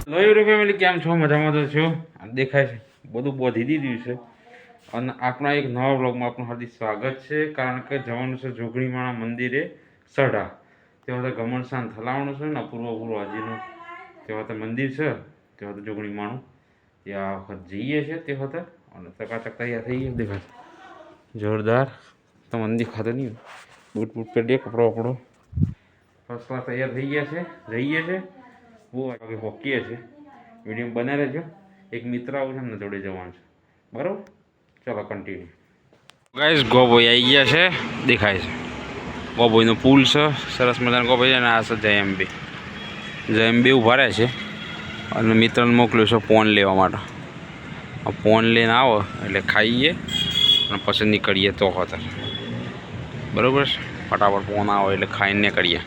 લોયુરો family કેમ છો? મજામાં તો છો? દેખાય છે બધું બોધી દીધું છે અને આપણા એક નવા વ્લોગમાં આપનું હાર્દિક સ્વાગત છે. કારણ કે જવાનું છે જોગણીમાણા મંદિરે સઢા. તેમાં તો ગમન શાંત થલાવવાનું છે ને પૂર્વ હાજીનું તેવા તો મંદિર છે. તેવા તો જોગણીમાણું ત્યાં વખત જઈએ છે તે વખતે અને ચકાચક તૈયાર થઈ ગઈ દેખાય જોરદાર. તો મંદિર ખાતે નહીં બૂટ બૂટ પહેરીએ કપડો વપડો ફર્સ્ટ ક્લાસ તૈયાર થઈ ગયા છે. જઈએ છે બહુ વાગે હોકીએ છે. વિડીયો બના રહેજો. એક મિત્ર આવું છે એમને જોડે જવાનું છે બરાબર. ચલો કન્ટિન્યુ. ગાઈસ ગોબોઈ આવી ગયા છે દેખાય છે. ગોબોઈનો પુલ છે સરસ મજાનો ગોબોઈ અને આ છે જયંબે ઊભા રહે છે અને મિત્રને મોકલ્યો છે ફોન લેવા માટે. ફોન લઈને આવો એટલે ખાઈએ અને પછી નીકળીએ તો હોતર બરાબર. ફટાફટ ફોન આવો એટલે ખાઈને નીકળીએ.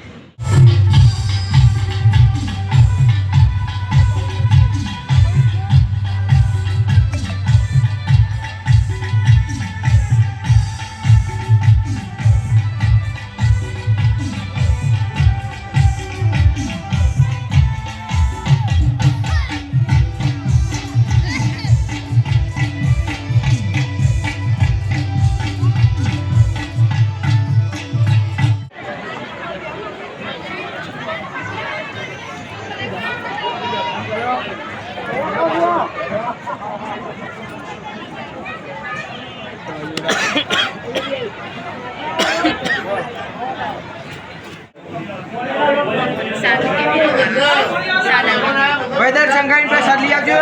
वेदर संघाई प्रसाद लिया जो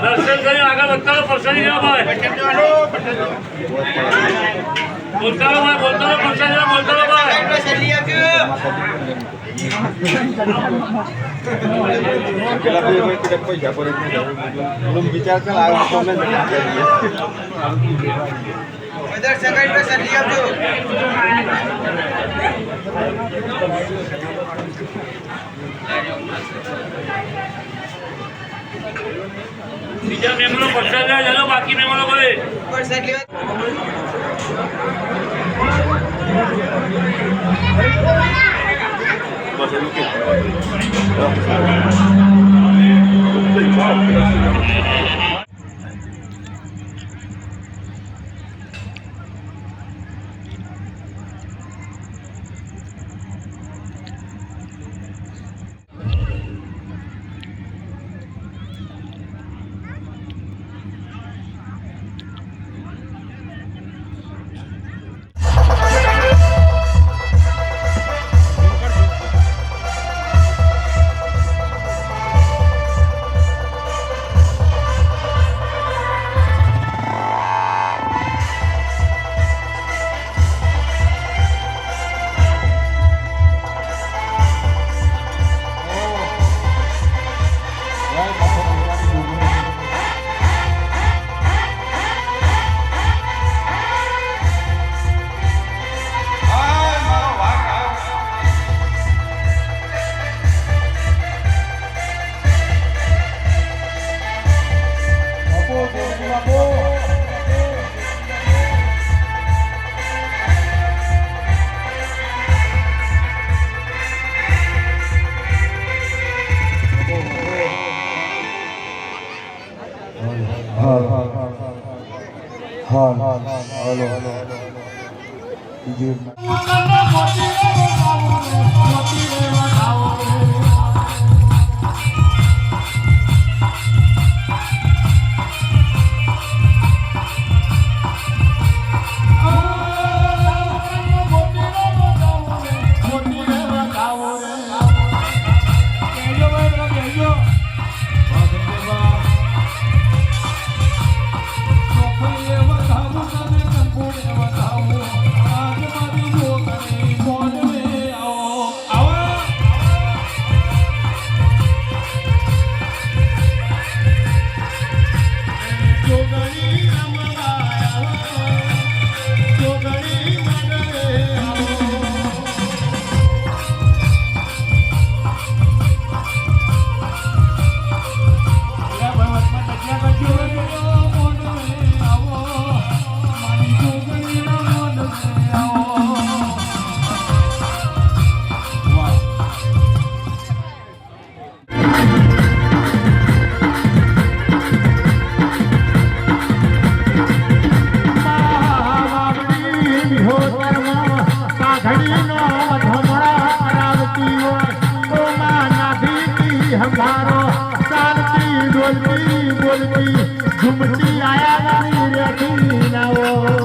दर्शन करें आगे बता लो पर्सन ही भाई बोलता लो पर्सन बोलता लो भाई अकेला भी कोई किधर कोई जा पड़े तुम विचार कर आगे सामने वेदर संघाई प्रसाद लिया जो બીજા મેમનો પૈસા લે ચાલો બાકી મેમનો બોલે प्रसाद लिया बस ये के ઘુમટી આયા ની રેતી નાવો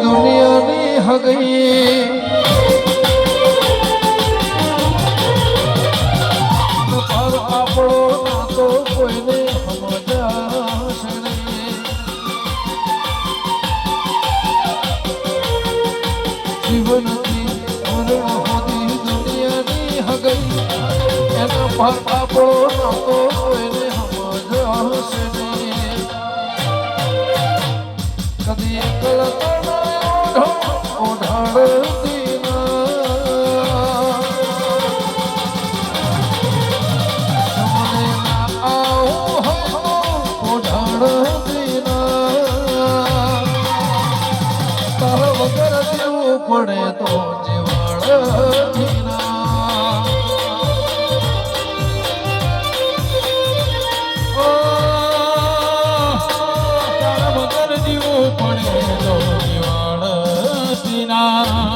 દુનિયાની હગઈ આપણો નાતો કોઈને સમજાશે જીવનની હોદી દુનિયાની હગઈ એના પર આપણો નાતો કોઈને સમજાશે કદી એકલા ઓઢાડતી તારા વગર દેવું પડે તો જીવાડતી તારા વગર જીવું પડે તો જીવાડતી ના